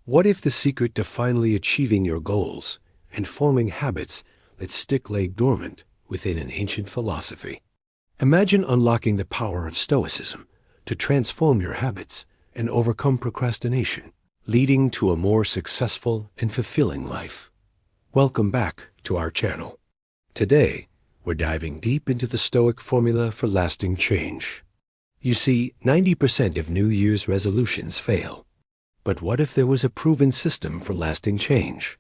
What if the secret to finally achieving your goals and forming habits that stick lay dormant within an ancient philosophy? Imagine unlocking the power of Stoicism to transform your habits and overcome procrastination, leading to a more successful and fulfilling life. Welcome back to our channel. Today, we're diving deep into the Stoic formula for lasting change. You see, 90% of New Year's resolutions fail. But what if there was a proven system for lasting change?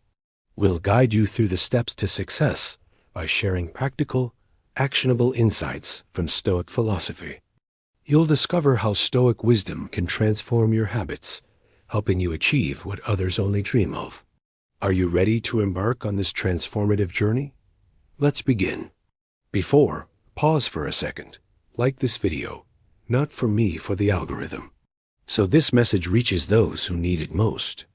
We'll guide you through the steps to success by sharing practical, actionable insights from Stoic philosophy. You'll discover how Stoic wisdom can transform your habits, helping you achieve what others only dream of. Are you ready to embark on this transformative journey? Let's begin. Before, pause for a second. Like this video, not for me, for the algorithm, so this message reaches those who need it most.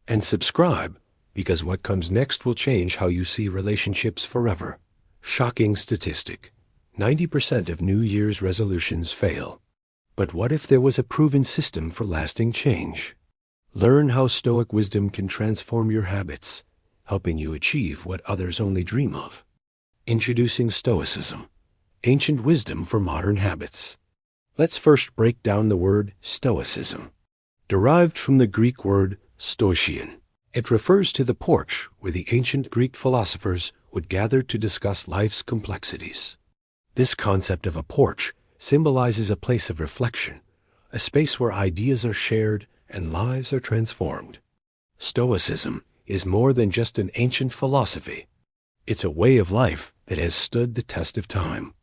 And subscribe, because what comes next will change how you see relationships forever. Shocking statistic: 90% of New Year's resolutions fail. But what if there was a proven system for lasting change? Learn how Stoic wisdom can transform your habits, helping you achieve what others only dream of. Introducing Stoicism, ancient wisdom for modern habits. Let's first break down the word Stoicism. Derived from the Greek word stoichein, it refers to the porch where the ancient Greek philosophers would gather to discuss life's complexities. This concept of a porch symbolizes a place of reflection, a space where ideas are shared and lives are transformed. Stoicism is more than just an ancient philosophy. It's a way of life that has stood the test of time.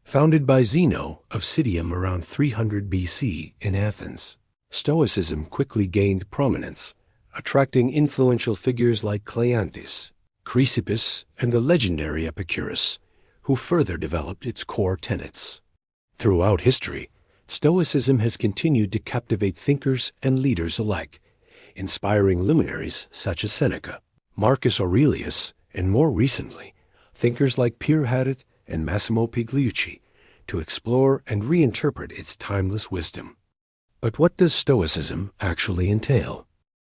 Founded by Zeno of Citium around 300 BC in Athens, Stoicism quickly gained prominence, attracting influential figures like Cleanthes, Chrysippus, and the legendary Epicurus, who further developed its core tenets. Throughout history, Stoicism has continued to captivate thinkers and leaders alike, inspiring luminaries such as Seneca, Marcus Aurelius, and more recently, thinkers like Pierre Hadot and Massimo Pigliucci to explore and reinterpret its timeless wisdom. But what does Stoicism actually entail?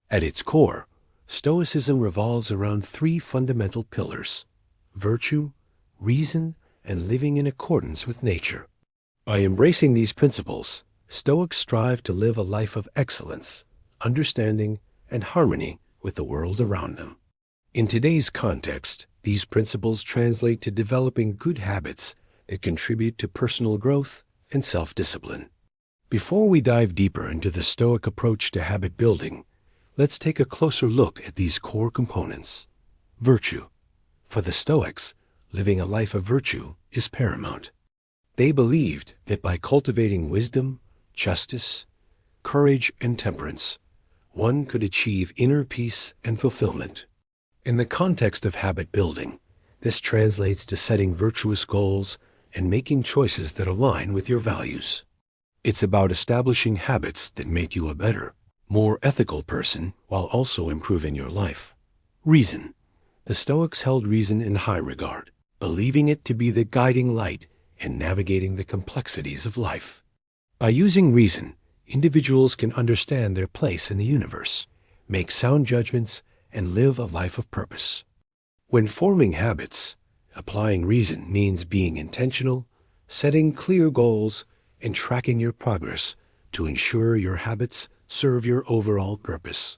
At its core, Stoicism revolves around three fundamental pillars: virtue, reason, and living in accordance with nature. By embracing these principles, Stoics strive to live a life of excellence, understanding, and harmony with the world around them. In today's context, these principles translate to developing good habits that contribute to personal growth and self-discipline. Before we dive deeper into the Stoic approach to habit building, let's take a closer look at these core components. Virtue. For the Stoics, living a life of virtue is paramount. They believed that by cultivating wisdom, justice, courage, and temperance, one could achieve inner peace and fulfillment. In the context of habit building, this translates to setting virtuous goals and making choices that align with your values. It's about establishing habits that make you a better, more ethical person while also improving your life. Reason. The Stoics held reason in high regard, believing it to be the guiding light in navigating the complexities of life. By using reason, individuals can understand their place in the universe, make sound judgments, and live a life of purpose. When forming habits, applying reason means being intentional, setting clear goals, and tracking your progress to ensure your habits serve your overall purpose.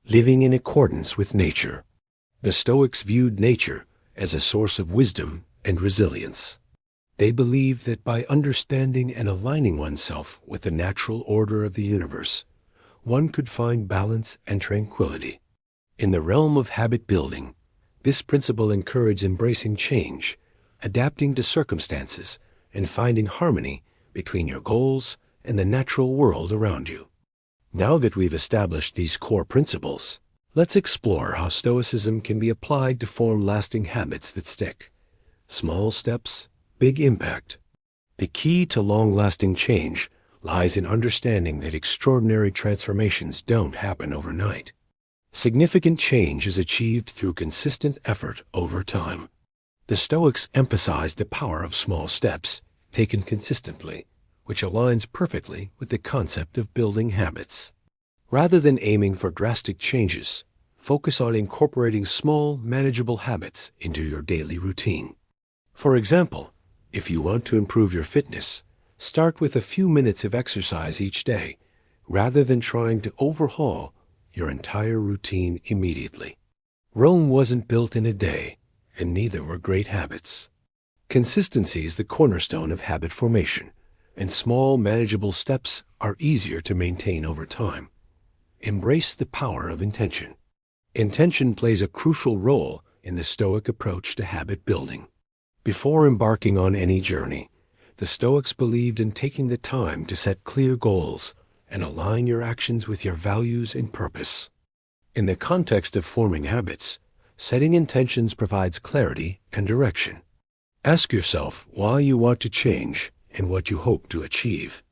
Living in accordance with nature. The Stoics viewed nature as a source of wisdom and resilience. They believed that by understanding and aligning oneself with the natural order of the universe, one could find balance and tranquility. In the realm of habit building, this principle encouraged embracing change, adapting to circumstances, and finding harmony between your goals and the natural world around you. Now that we've established these core principles, let's explore how Stoicism can be applied to form lasting habits that stick. Small steps, big impact. The key to long-lasting change lies in understanding that extraordinary transformations don't happen overnight. Significant change is achieved through consistent effort over time. The Stoics emphasized the power of small steps, taken consistently, which aligns perfectly with the concept of building habits. Rather than aiming for drastic changes, focus on incorporating small, manageable habits into your daily routine. For example, if you want to improve your fitness, start with a few minutes of exercise each day, rather than trying to overhaul your entire routine immediately. Rome wasn't built in a day, and neither were great habits. Consistency is the cornerstone of habit formation, and small, manageable steps are easier to maintain over time. Embrace the power of intention. Intention plays a crucial role in the Stoic approach to habit building. Before embarking on any journey, the Stoics believed in taking the time to set clear goals and align your actions with your values and purpose. In the context of forming habits, setting intentions provides clarity and direction. Ask yourself why you want to change and what you hope to achieve.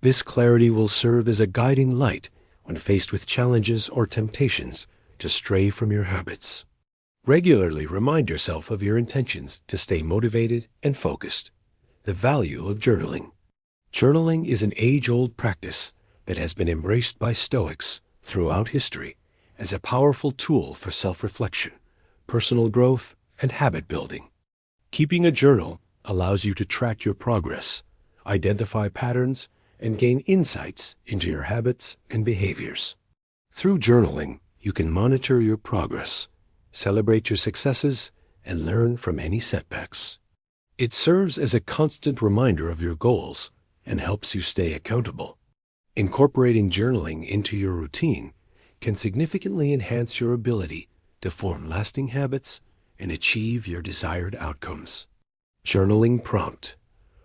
This clarity will serve as a guiding light when faced with challenges or temptations to stray from your habits. Regularly remind yourself of your intentions to stay motivated and focused. The value of journaling. Journaling is an age-old practice that has been embraced by Stoics throughout history as a powerful tool for self-reflection, personal growth, and habit building. Keeping a journal allows you to track your progress, identify patterns, and gain insights into your habits and behaviors. Through journaling, you can monitor your progress, celebrate your successes, and learn from any setbacks. It serves as a constant reminder of your goals and helps you stay accountable. Incorporating journaling into your routine can significantly enhance your ability to form lasting habits and achieve your desired outcomes. Journaling prompt.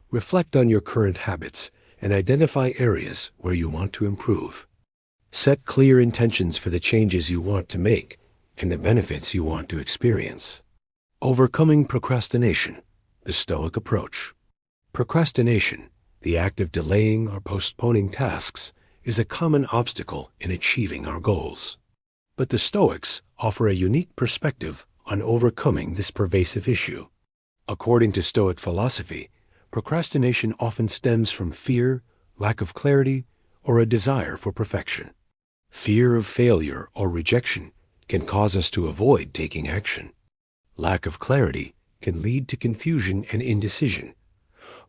Reflect on your current habits and identify areas where you want to improve. Set clear intentions for the changes you want to make and the benefits you want to experience. Overcoming procrastination, the Stoic approach. Procrastination, the act of delaying or postponing tasks, is a common obstacle in achieving our goals. But the Stoics offer a unique perspective on overcoming this pervasive issue. According to Stoic philosophy, procrastination often stems from fear, lack of clarity, or a desire for perfection. Fear of failure or rejection can cause us to avoid taking action. Lack of clarity can lead to confusion and indecision,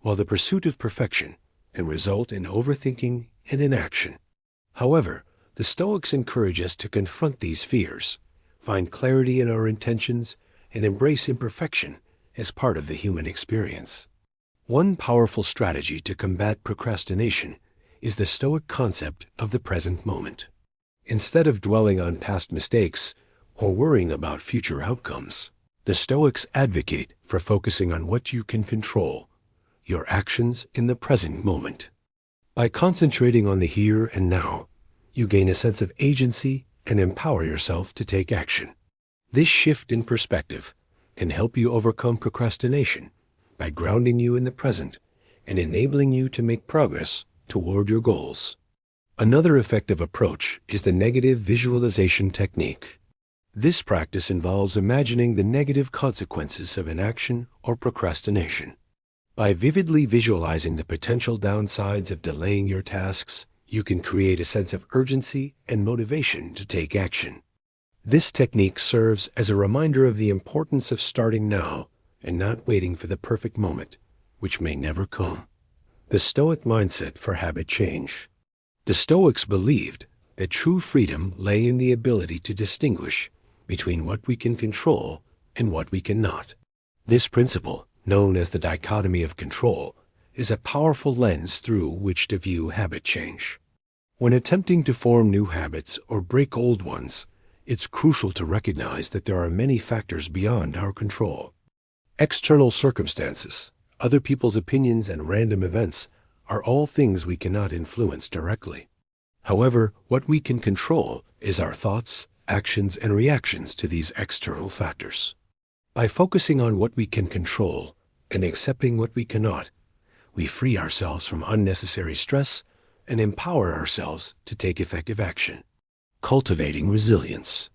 while the pursuit of perfection can result in overthinking and inaction. However, the Stoics encourage us to confront these fears, find clarity in our intentions, and embrace imperfection as part of the human experience. One powerful strategy to combat procrastination is the Stoic concept of the present moment. Instead of dwelling on past mistakes or worrying about future outcomes, the Stoics advocate for focusing on what you can control, your actions in the present moment. By concentrating on the here and now, you gain a sense of agency and empower yourself to take action. This shift in perspective can help you overcome procrastination by grounding you in the present and enabling you to make progress toward your goals. Another effective approach is the negative visualization technique. This practice involves imagining the negative consequences of inaction or procrastination. By vividly visualizing the potential downsides of delaying your tasks, you can create a sense of urgency and motivation to take action. This technique serves as a reminder of the importance of starting now and not waiting for the perfect moment, which may never come. The Stoic mindset for habit change. The Stoics believed that true freedom lay in the ability to distinguish between what we can control and what we cannot. This principle, known as the dichotomy of control, is a powerful lens through which to view habit change. When attempting to form new habits or break old ones, it's crucial to recognize that there are many factors beyond our control. External circumstances, other people's opinions, and random events are all things we cannot influence directly. However, what we can control is our thoughts, actions, and reactions to these external factors. By focusing on what we can control and accepting what we cannot, we free ourselves from unnecessary stress and empower ourselves to take effective action. Cultivating resilience.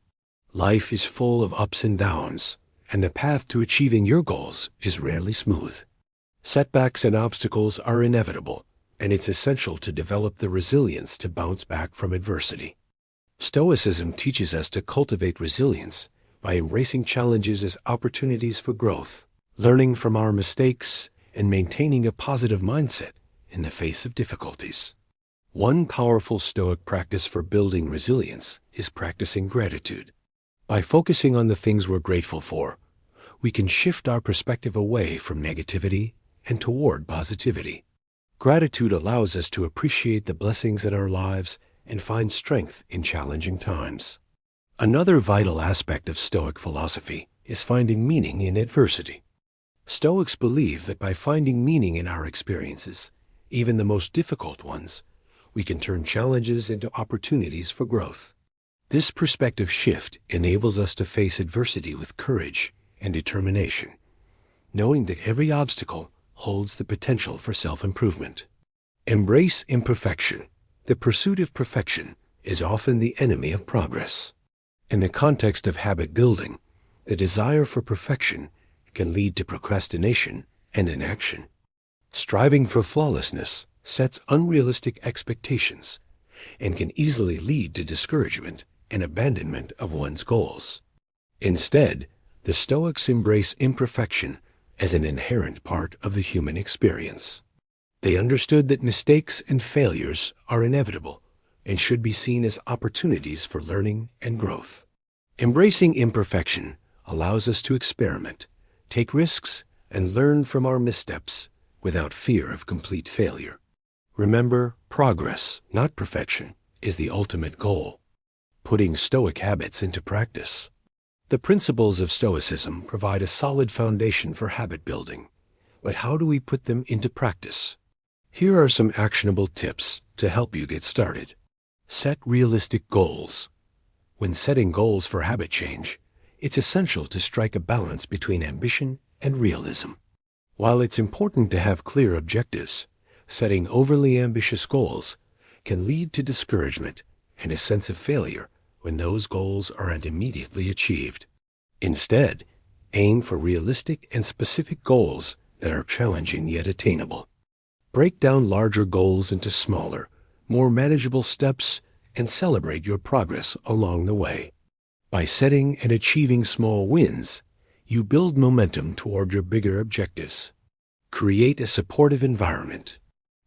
Life is full of ups and downs, and the path to achieving your goals is rarely smooth. Setbacks and obstacles are inevitable, and it's essential to develop the resilience to bounce back from adversity. Stoicism teaches us to cultivate resilience by embracing challenges as opportunities for growth, learning from our mistakes, and maintaining a positive mindset in the face of difficulties. One powerful Stoic practice for building resilience is practicing gratitude. By focusing on the things we're grateful for, we can shift our perspective away from negativity and toward positivity. Gratitude allows us to appreciate the blessings in our lives and find strength in challenging times. Another vital aspect of Stoic philosophy is finding meaning in adversity. Stoics believe that by finding meaning in our experiences, even the most difficult ones, we can turn challenges into opportunities for growth. This perspective shift enables us to face adversity with courage and determination, knowing that every obstacle holds the potential for self-improvement. Embrace imperfection. The pursuit of perfection is often the enemy of progress. In the context of habit building, the desire for perfection can lead to procrastination and inaction. Striving for flawlessness sets unrealistic expectations and can easily lead to discouragement and abandonment of one's goals. Instead, the Stoics embrace imperfection as an inherent part of the human experience. They understood that mistakes and failures are inevitable and should be seen as opportunities for learning and growth. Embracing imperfection allows us to experiment, take risks, and learn from our missteps without fear of complete failure. Remember, progress, not perfection, is the ultimate goal. Putting Stoic habits into practice. The principles of Stoicism provide a solid foundation for habit building, but how do we put them into practice? Here are some actionable tips to help you get started. Set realistic goals. When setting goals for habit change, it's essential to strike a balance between ambition and realism. While it's important to have clear objectives, setting overly ambitious goals can lead to discouragement and a sense of failure when those goals aren't immediately achieved. Instead, aim for realistic and specific goals that are challenging yet attainable. Break down larger goals into smaller, more manageable steps and celebrate your progress along the way. By setting and achieving small wins, you build momentum toward your bigger objectives. Create a supportive environment.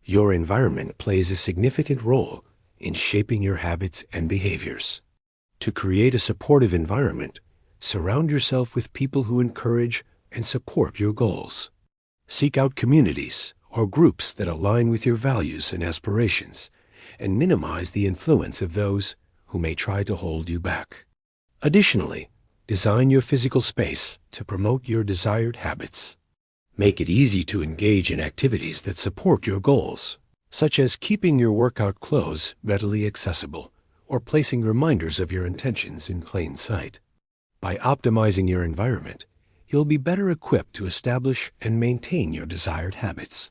Your environment plays a significant role in shaping your habits and behaviors. To create a supportive environment, surround yourself with people who encourage and support your goals. Seek out communities or groups that align with your values and aspirations, and minimize the influence of those who may try to hold you back. Additionally, design your physical space to promote your desired habits. Make it easy to engage in activities that support your goals, such as keeping your workout clothes readily accessible or placing reminders of your intentions in plain sight. By optimizing your environment, you'll be better equipped to establish and maintain your desired habits.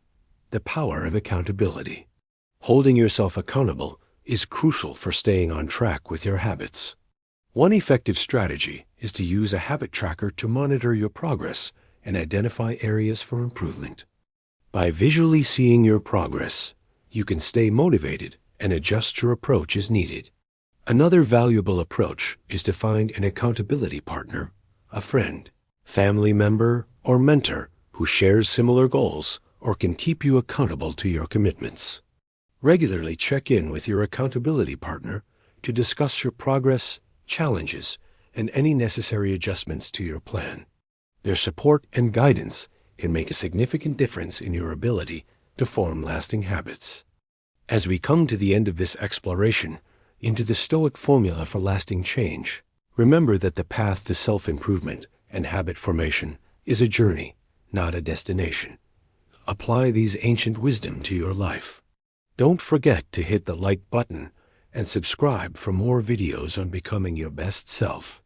The power of accountability. Holding yourself accountable is crucial for staying on track with your habits. One effective strategy is to use a habit tracker to monitor your progress and identify areas for improvement. By visually seeing your progress, you can stay motivated and adjust your approach as needed. Another valuable approach is to find an accountability partner, a friend, family member, or mentor who shares similar goals or can keep you accountable to your commitments. Regularly check in with your accountability partner to discuss your progress, challenges, and any necessary adjustments to your plan. Their support and guidance can make a significant difference in your ability to form lasting habits. As we come to the end of this exploration into the Stoic formula for lasting change, remember that the path to self-improvement and habit formation is a journey, not a destination. Apply these ancient wisdom to your life. Don't forget to hit the like button and subscribe for more videos on becoming your best self.